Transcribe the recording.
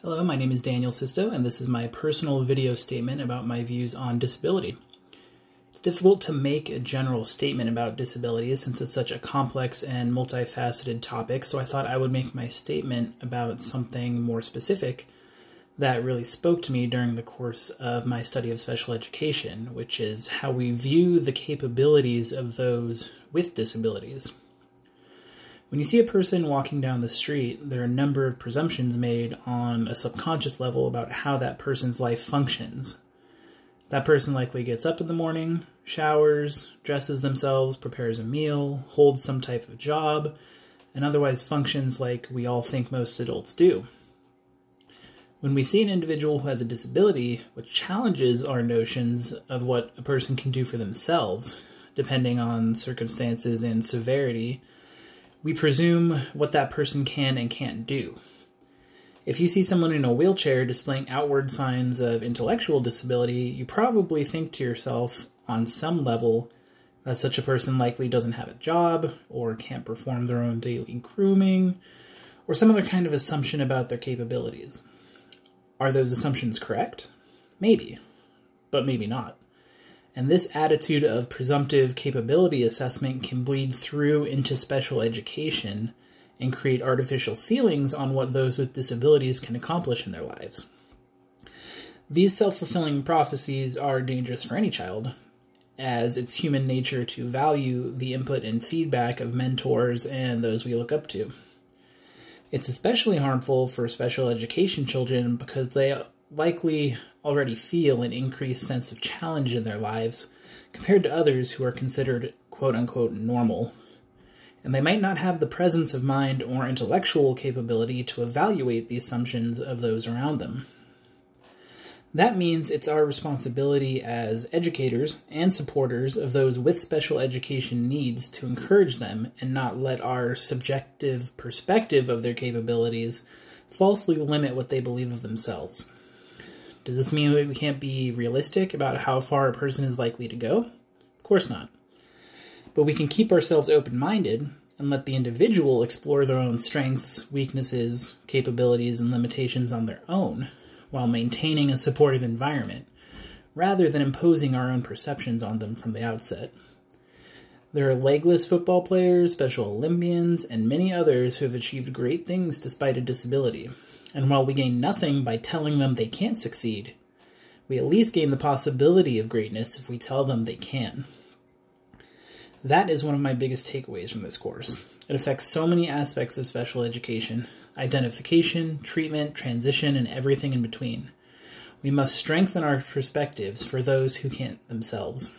Hello, my name is Daniel Sisto, and this is my personal video statement about my views on disability. It's difficult to make a general statement about disabilities since it's such a complex and multifaceted topic, so I thought I would make my statement about something more specific that really spoke to me during the course of my study of special education, which is how we view the capabilities of those with disabilities. When you see a person walking down the street, there are a number of presumptions made on a subconscious level about how that person's life functions. That person likely gets up in the morning, showers, dresses themselves, prepares a meal, holds some type of job, and otherwise functions like we all think most adults do. When we see an individual who has a disability, which challenges our notions of what a person can do for themselves, depending on circumstances and severity, we presume what that person can and can't do. If you see someone in a wheelchair displaying outward signs of intellectual disability, you probably think to yourself, on some level, that such a person likely doesn't have a job, or can't perform their own daily grooming, or some other kind of assumption about their capabilities. Are those assumptions correct? Maybe, but maybe not. And this attitude of presumptive capability assessment can bleed through into special education and create artificial ceilings on what those with disabilities can accomplish in their lives. These self-fulfilling prophecies are dangerous for any child, as it's human nature to value the input and feedback of mentors and those we look up to. It's especially harmful for special education children because they likely already feel an increased sense of challenge in their lives compared to others who are considered quote-unquote normal. And they might not have the presence of mind or intellectual capability to evaluate the assumptions of those around them. That means it's our responsibility as educators and supporters of those with special education needs to encourage them and not let our subjective perspective of their capabilities falsely limit what they believe of themselves. Does this mean that we can't be realistic about how far a person is likely to go? Of course not. But we can keep ourselves open-minded and let the individual explore their own strengths, weaknesses, capabilities, and limitations on their own, while maintaining a supportive environment, rather than imposing our own perceptions on them from the outset. There are legless football players, Special Olympians, and many others who have achieved great things despite a disability. And while we gain nothing by telling them they can't succeed, we at least gain the possibility of greatness if we tell them they can. That is one of my biggest takeaways from this course. It affects so many aspects of special education: identification, treatment, transition, and everything in between. We must strengthen our perspectives for those who can't themselves.